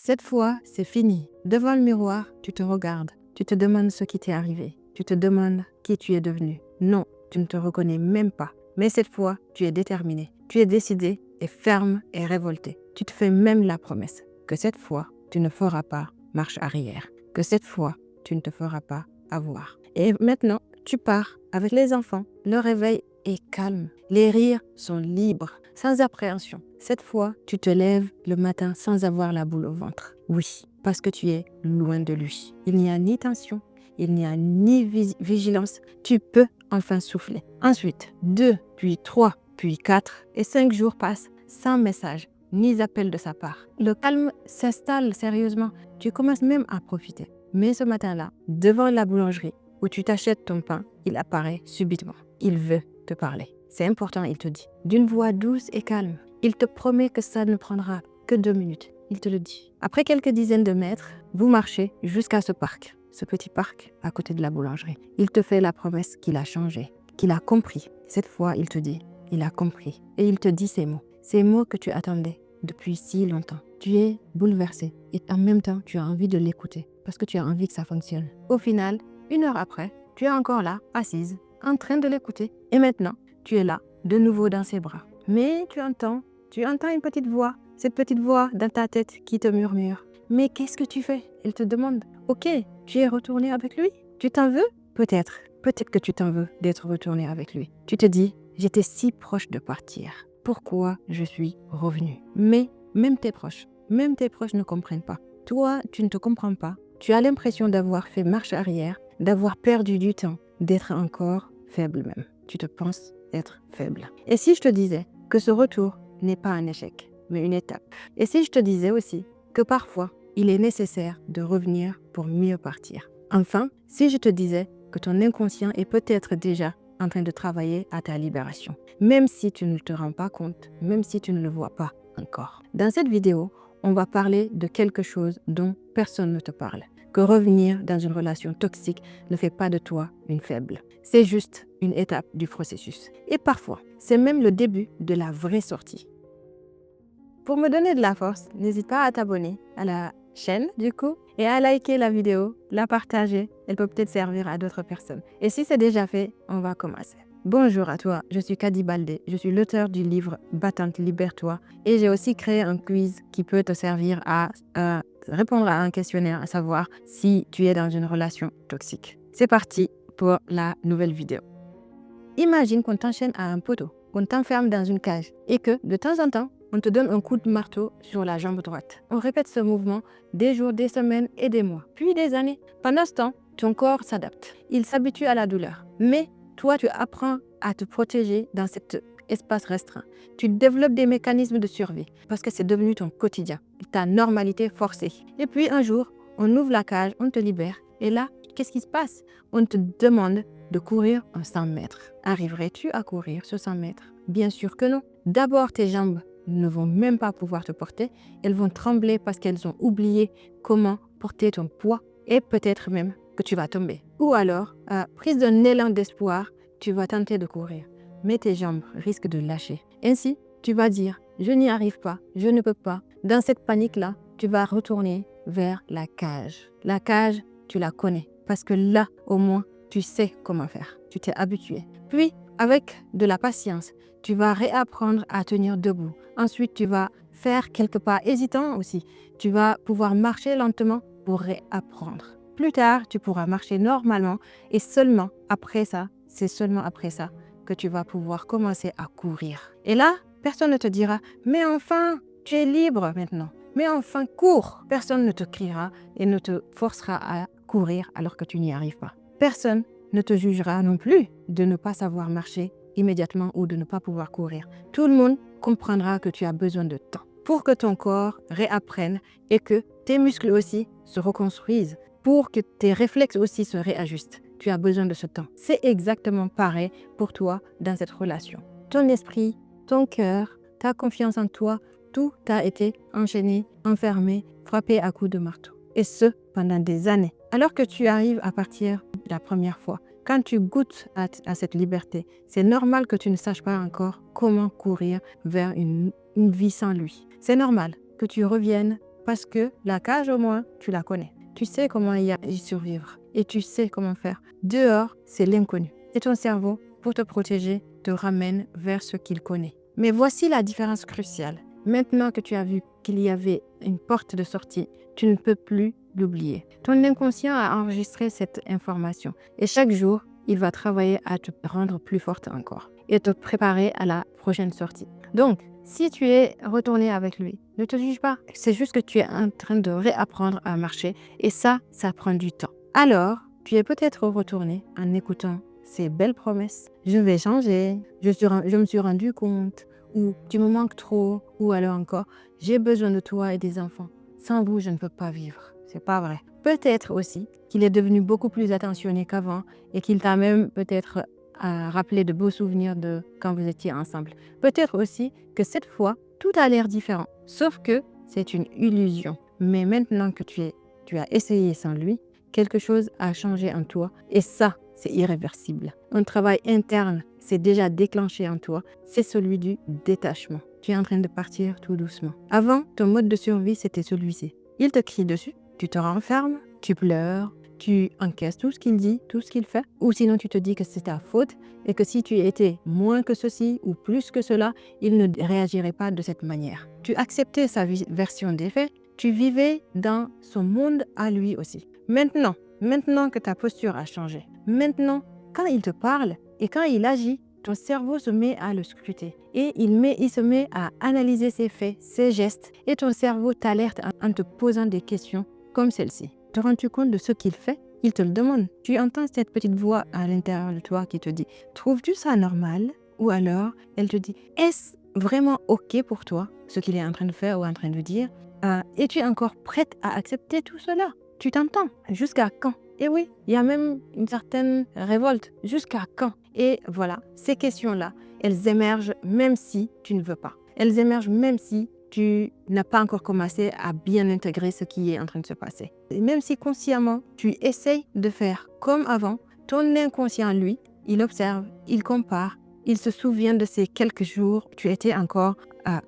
Cette fois, c'est fini. Devant le miroir, tu te regardes. Tu te demandes ce qui t'est arrivé. Tu te demandes qui tu es devenu. Non, tu ne te reconnais même pas. Mais cette fois, tu es déterminé. Tu es décidé et ferme et révolté. Tu te fais même la promesse que cette fois, tu ne feras pas marche arrière. Que cette fois, tu ne te feras pas avoir. Et maintenant, tu pars avec les enfants. Le réveil est calme. Les rires sont libres, sans appréhension. Cette fois, tu te lèves le matin sans avoir la boule au ventre. Oui, parce que tu es loin de lui. Il n'y a ni tension, il n'y a ni vigilance. Tu peux enfin souffler. Ensuite, 2, puis 3, puis 4 et 5 jours passent sans message ni appel de sa part. Le calme s'installe sérieusement. Tu commences même à profiter. Mais ce matin-là, devant la boulangerie où tu t'achètes ton pain, il apparaît subitement. Il veut te parler. C'est important, il te dit. D'une voix douce et calme. Il te promet que ça ne prendra que 2 minutes. Il te le dit. Après quelques dizaines de mètres, vous marchez jusqu'à ce parc. Ce petit parc à côté de la boulangerie. Il te fait la promesse qu'il a changé, qu'il a compris. Cette fois, il te dit, il a compris. Et il te dit ces mots que tu attendais depuis si longtemps. Tu es bouleversé et en même temps, tu as envie de l'écouter parce que tu as envie que ça fonctionne. Au final, 1 heure après, tu es encore là, assise, en train de l'écouter. Et maintenant, tu es là, de nouveau dans ses bras. Mais tu entends une petite voix, cette petite voix dans ta tête qui te murmure. Mais qu'est-ce que tu fais? Elle te demande. Ok, tu es retourné avec lui? Tu t'en veux? Peut-être que tu t'en veux d'être retourné avec lui. Tu te dis, j'étais si proche de partir. Pourquoi je suis revenue? Mais même tes proches ne comprennent pas. Toi, tu ne te comprends pas. Tu as l'impression d'avoir fait marche arrière, d'avoir perdu du temps, d'être encore faible même. Tu te penses être faible. Et si je te disais que ce retour n'est pas un échec, mais une étape? Et si je te disais aussi que parfois, il est nécessaire de revenir pour mieux partir? Enfin, si je te disais que ton inconscient est peut-être déjà en train de travailler à ta libération, même si tu ne te rends pas compte, même si tu ne le vois pas encore. Dans cette vidéo, on va parler de quelque chose dont personne ne te parle. Que revenir dans une relation toxique ne fait pas de toi une faible. C'est juste une étape du processus. Et parfois, c'est même le début de la vraie sortie. Pour me donner de la force, n'hésite pas à t'abonner à la chaîne du coup et à liker la vidéo, la partager. Elle peut peut-être servir à d'autres personnes. Et si c'est déjà fait, on va commencer. Bonjour à toi, je suis Kadi Baldé, je suis l'auteur du livre Battante Libère-toi et j'ai aussi créé un quiz qui peut te servir à répondre à un questionnaire, à savoir si tu es dans une relation toxique. C'est parti pour la nouvelle vidéo. Imagine qu'on t'enchaîne à un poteau, qu'on t'enferme dans une cage et que de temps en temps, on te donne un coup de marteau sur la jambe droite. On répète ce mouvement des jours, des semaines et des mois, puis des années. Pendant ce temps, ton corps s'adapte. Il s'habitue à la douleur. Mais toi, tu apprends à te protéger dans cet espace restreint. Tu développes des mécanismes de survie parce que c'est devenu ton quotidien, ta normalité forcée. Et puis un jour, on ouvre la cage, on te libère. Et là, qu'est-ce qui se passe? On te demande de courir un 100 mètres. Arriverais-tu à courir ce 100 mètres? Bien sûr que non. D'abord, tes jambes ne vont même pas pouvoir te porter. Elles vont trembler parce qu'elles ont oublié comment porter ton poids et peut-être même que tu vas tomber. Ou alors, prise d'un élan d'espoir, tu vas tenter de courir. Mais tes jambes risquent de lâcher. Ainsi, tu vas dire, je n'y arrive pas, je ne peux pas. Dans cette panique-là, tu vas retourner vers la cage. La cage, tu la connais parce que là, au moins, tu sais comment faire. Tu t'es habitué. Puis, avec de la patience, tu vas réapprendre à tenir debout. Ensuite, tu vas faire quelques pas hésitants aussi. Tu vas pouvoir marcher lentement pour réapprendre. Plus tard, tu pourras marcher normalement et seulement après ça, c'est seulement après ça que tu vas pouvoir commencer à courir. Et là, personne ne te dira « Mais enfin, tu es libre maintenant. Mais enfin, cours !» Personne ne te criera et ne te forcera à courir alors que tu n'y arrives pas. Personne ne te jugera non plus de ne pas savoir marcher immédiatement ou de ne pas pouvoir courir. Tout le monde comprendra que tu as besoin de temps pour que ton corps réapprenne et que tes muscles aussi se reconstruisent, pour que tes réflexes aussi se réajustent. Tu as besoin de ce temps. C'est exactement pareil pour toi dans cette relation. Ton esprit, ton cœur, ta confiance en toi, tout a été enchaîné, enfermé, frappé à coups de marteau. Et ce, pendant des années. Alors que tu arrives à partir la première fois, quand tu goûtes à cette liberté, c'est normal que tu ne saches pas encore comment courir vers une vie sans lui. C'est normal que tu reviennes parce que la cage, au moins, tu la connais. Tu sais comment y survivre et tu sais comment faire. Dehors, c'est l'inconnu. Et ton cerveau, pour te protéger, te ramène vers ce qu'il connaît. Mais voici la différence cruciale. Maintenant que tu as vu qu'il y avait une porte de sortie, tu ne peux plus l'oublier. Ton inconscient a enregistré cette information et chaque jour, il va travailler à te rendre plus forte encore et te préparer à la prochaine sortie. Donc, si tu es retourné avec lui, ne te juge pas. C'est juste que tu es en train de réapprendre à marcher et ça prend du temps. Alors, tu es peut-être retourné en écoutant ces belles promesses. Je vais changer, je me suis rendu compte, ou tu me manques trop, ou alors encore, j'ai besoin de toi et des enfants. Sans vous, je ne peux pas vivre. C'est pas vrai. Peut-être aussi qu'il est devenu beaucoup plus attentionné qu'avant et qu'il t'a même peut-être rappelé de beaux souvenirs de quand vous étiez ensemble. Peut-être aussi que cette fois, tout a l'air différent. Sauf que c'est une illusion. Mais maintenant que tu as essayé sans lui, quelque chose a changé en toi et ça, c'est irréversible. Un travail interne s'est déjà déclenché en toi, c'est celui du détachement. Tu es en train de partir tout doucement. Avant, ton mode de survie, c'était celui-ci. Il te crie dessus, tu te renfermes, tu pleures, tu encaisses tout ce qu'il dit, tout ce qu'il fait, ou sinon tu te dis que c'est ta faute et que si tu étais moins que ceci ou plus que cela, il ne réagirait pas de cette manière. Tu acceptais sa version des faits, tu vivais dans son monde à lui aussi. Maintenant que ta posture a changé, maintenant, quand il te parle et quand il agit, ton cerveau se met à le scruter et il se met à analyser ses faits, ses gestes et ton cerveau t'alerte en te posant des questions comme celle-ci. Te rends-tu compte de ce qu'il fait? Il te le demande. Tu entends cette petite voix à l'intérieur de toi qui te dit « Trouves-tu ça normal ?» Ou alors, elle te dit « Est-ce vraiment OK pour toi, ce qu'il est en train de faire ou en train de dire es-tu encore prête à accepter tout cela? Tu t'entends? Jusqu'à quand? Et oui, il y a même une certaine révolte. Jusqu'à quand? Et voilà, ces questions-là, elles émergent même si tu ne veux pas. Elles émergent même si tu n'as pas encore commencé à bien intégrer ce qui est en train de se passer. Et même si consciemment, tu essayes de faire comme avant, ton inconscient, lui, il observe, il compare, il se souvient de ces quelques jours où tu étais encore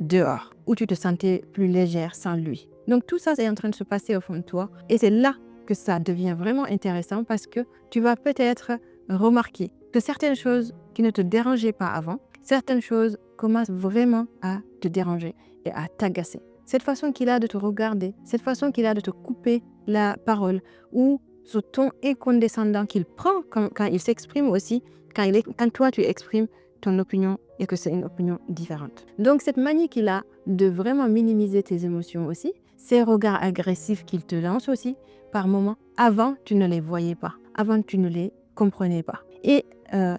dehors, où tu te sentais plus légère sans lui. Donc tout ça, c'est en train de se passer au fond de toi. Et c'est là que ça devient vraiment intéressant parce que tu vas peut-être remarquer que certaines choses qui ne te dérangeaient pas avant, certaines choses commencent vraiment à te déranger et à t'agacer. Cette façon qu'il a de te regarder, cette façon qu'il a de te couper la parole ou ce ton incondescendant qu'il prend quand il s'exprime aussi, quand toi tu exprimes ton opinion et que c'est une opinion différente. Donc cette manie qu'il a de vraiment minimiser tes émotions aussi, ces regards agressifs qu'il te lance aussi par moments, avant tu ne les voyais pas, avant tu ne les comprenais pas. Et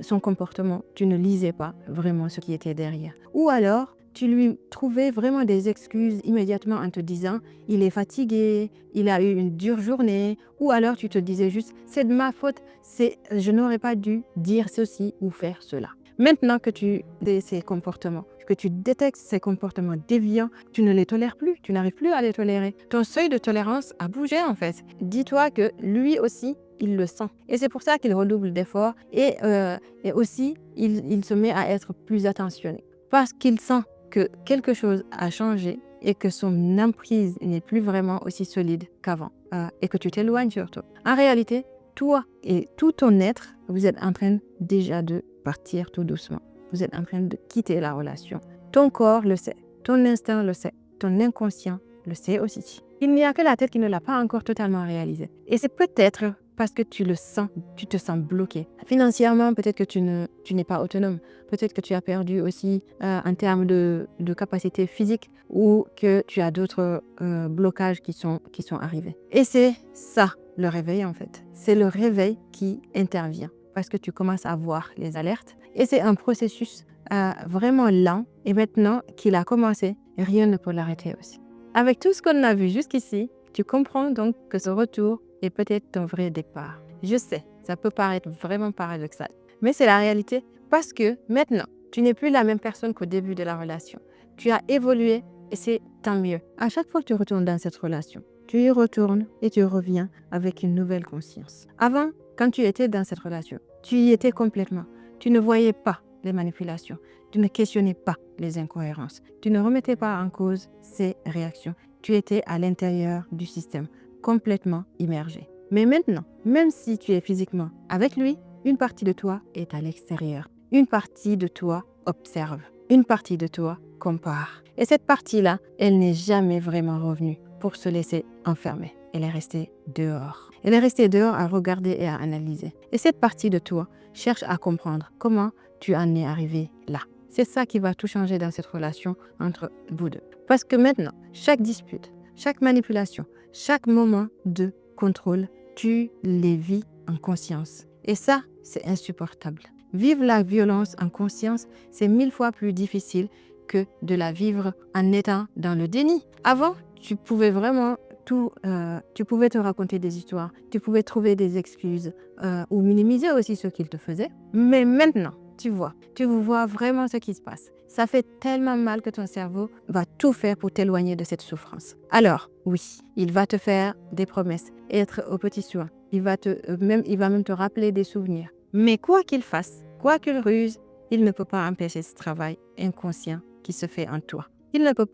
son comportement, tu ne lisais pas vraiment ce qui était derrière. Ou alors, tu lui trouvais vraiment des excuses immédiatement en te disant « il est fatigué, il a eu une dure journée » ou alors tu te disais juste « c'est de ma faute, je n'aurais pas dû dire ceci ou faire cela ». Maintenant que tu as ces comportements, que tu détectes ces comportements déviants, tu ne les tolères plus, tu n'arrives plus à les tolérer. Ton seuil de tolérance a bougé en fait. Dis-toi que lui aussi, il le sent. Et c'est pour ça qu'il redouble d'efforts et aussi, il se met à être plus attentionné. Parce qu'il sent que quelque chose a changé et que son emprise n'est plus vraiment aussi solide qu'avant et que tu t'éloignes surtout. En réalité, toi et tout ton être, vous êtes en train déjà de partir tout doucement. Vous êtes en train de quitter la relation. Ton corps le sait, ton instinct le sait, ton inconscient le sait aussi. Il n'y a que la tête qui ne l'a pas encore totalement réalisé. Et c'est peut-être parce que tu le sens, tu te sens bloqué. Financièrement, peut-être que tu n'es pas autonome. Peut-être que tu as perdu aussi en termes de capacité physique ou que tu as d'autres blocages qui sont arrivés. Et c'est ça le réveil en fait. C'est le réveil qui intervient parce que tu commences à voir les alertes. Et c'est un processus vraiment lent. Et maintenant qu'il a commencé, rien ne peut l'arrêter aussi. Avec tout ce qu'on a vu jusqu'ici, tu comprends donc que ce retour est peut-être ton vrai départ. Je sais, ça peut paraître vraiment paradoxal, mais c'est la réalité parce que maintenant, tu n'es plus la même personne qu'au début de la relation. Tu as évolué et c'est tant mieux. À chaque fois que tu retournes dans cette relation, tu y retournes et tu reviens avec une nouvelle conscience. Avant, quand tu étais dans cette relation, tu y étais complètement. Tu ne voyais pas les manipulations. Tu ne questionnais pas les incohérences. Tu ne remettais pas en cause ses réactions tu étais à l'intérieur du système, complètement immergé. Mais maintenant, même si tu es physiquement avec lui, une partie de toi est à l'extérieur. Une partie de toi observe. Une partie de toi compare. Et cette partie-là, elle n'est jamais vraiment revenue pour se laisser enfermer. Elle est restée dehors. Elle est restée dehors à regarder et à analyser. Et cette partie de toi cherche à comprendre comment tu en es arrivé là. C'est ça qui va tout changer dans cette relation entre vous deux. Parce que maintenant, chaque dispute, chaque manipulation, chaque moment de contrôle, tu les vis en conscience. Et ça, c'est insupportable. Vivre la violence en conscience, c'est 1000 fois plus difficile que de la vivre en étant dans le déni. Avant, tu pouvais vraiment tu pouvais te raconter des histoires, tu pouvais trouver des excuses ou minimiser aussi ce qu'il te faisait. Mais maintenant, tu vois vraiment ce qui se passe. Ça fait tellement mal que ton cerveau va tout faire pour t'éloigner de cette souffrance. Alors, oui, il va te faire des promesses, être au petit soin. Il va même te rappeler des souvenirs. Mais quoi qu'il fasse, quoi qu'il ruse, il ne peut pas empêcher ce travail inconscient qui se fait en toi. Il ne peut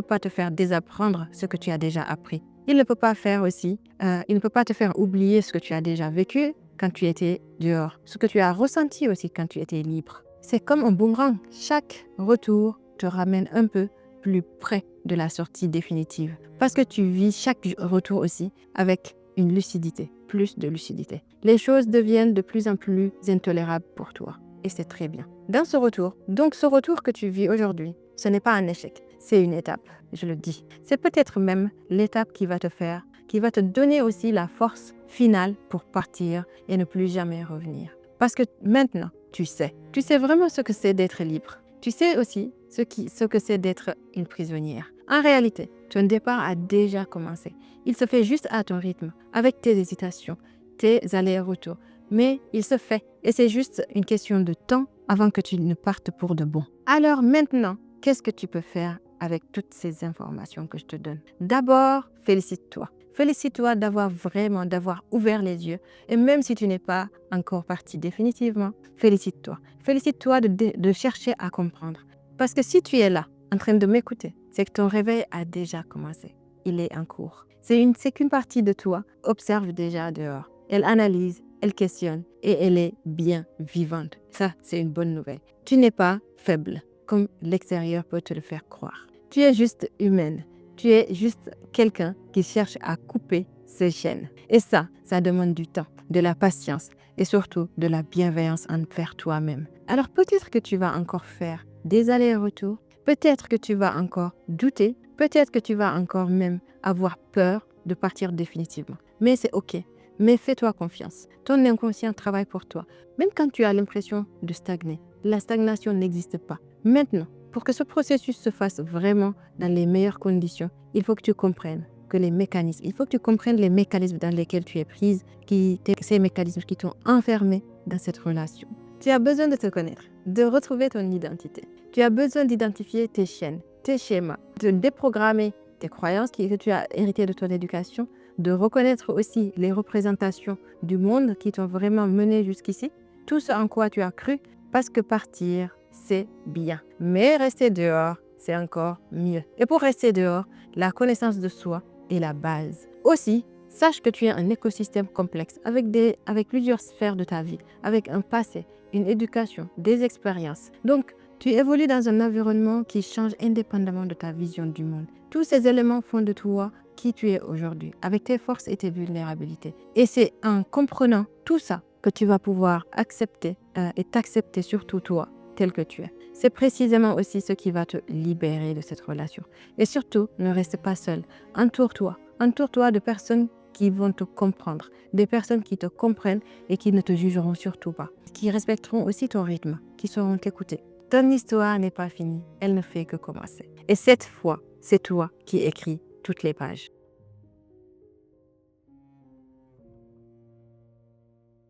pas te faire désapprendre ce que tu as déjà appris. Il ne peut pas te faire oublier ce que tu as déjà vécu quand tu étais dehors, ce que tu as ressenti aussi quand tu étais libre. C'est comme un boomerang. Chaque retour te ramène un peu plus près de la sortie définitive. Parce que tu vis chaque retour aussi avec une lucidité, plus de lucidité. Les choses deviennent de plus en plus intolérables pour toi. Et c'est très bien. Dans ce retour que tu vis aujourd'hui, ce n'est pas un échec, c'est une étape, je le dis. C'est peut-être même l'étape qui va te donner aussi la force finale pour partir et ne plus jamais revenir. Parce que maintenant, tu sais vraiment ce que c'est d'être libre. Tu sais aussi ce que c'est d'être une prisonnière. En réalité, ton départ a déjà commencé. Il se fait juste à ton rythme, avec tes hésitations, tes allers-retours. Mais il se fait. Et c'est juste une question de temps avant que tu ne partes pour de bon. Alors maintenant, qu'est-ce que tu peux faire avec toutes ces informations que je te donne? D'abord, félicite-toi. Félicite-toi d'avoir ouvert les yeux. Et même si tu n'es pas encore parti définitivement, félicite-toi. Félicite-toi de chercher à comprendre. Parce que si tu es là, en train de m'écouter, c'est que ton réveil a déjà commencé. Il est en cours. C'est qu'une partie de toi observe déjà dehors. Elle analyse, elle questionne et elle est bien vivante. Ça, c'est une bonne nouvelle. Tu n'es pas faible, comme l'extérieur peut te le faire croire. Tu es juste humaine. Tu es juste quelqu'un qui cherche à couper ses chaînes. Et ça demande du temps, de la patience et surtout de la bienveillance envers toi-même. Alors peut-être que tu vas encore faire des allers-retours. Peut-être que tu vas encore douter. Peut-être que tu vas encore même avoir peur de partir définitivement. Mais c'est OK. Mais fais-toi confiance. Ton inconscient travaille pour toi. Même quand tu as l'impression de stagner, la stagnation n'existe pas. Maintenant, pour que ce processus se fasse vraiment dans les meilleures conditions, il faut que tu comprennes les mécanismes dans lesquels tu es prise, ces mécanismes qui t'ont enfermé dans cette relation. Tu as besoin de te connaître, de retrouver ton identité. Tu as besoin d'identifier tes chaînes, tes schémas, de déprogrammer tes croyances que tu as héritées de ton éducation, de reconnaître aussi les représentations du monde qui t'ont vraiment mené jusqu'ici, tout ce en quoi tu as cru, parce que partir, c'est bien. Mais rester dehors, c'est encore mieux. Et pour rester dehors, la connaissance de soi est la base. Aussi, sache que tu es un écosystème complexe avec plusieurs sphères de ta vie, avec un passé, une éducation, des expériences. Donc, tu évolues dans un environnement qui change indépendamment de ta vision du monde. Tous ces éléments font de toi qui tu es aujourd'hui, avec tes forces et tes vulnérabilités. Et c'est en comprenant tout ça que tu vas pouvoir accepter et t'accepter surtout toi, tel que tu es. C'est précisément aussi ce qui va te libérer de cette relation. Et surtout, ne reste pas seul. Entoure-toi. Entoure-toi de personnes qui vont te comprendre, des personnes qui te comprennent et qui ne te jugeront surtout pas, qui respecteront aussi ton rythme, qui sauront t'écouter. Ton histoire n'est pas finie, elle ne fait que commencer. Et cette fois, c'est toi qui écris toutes les pages.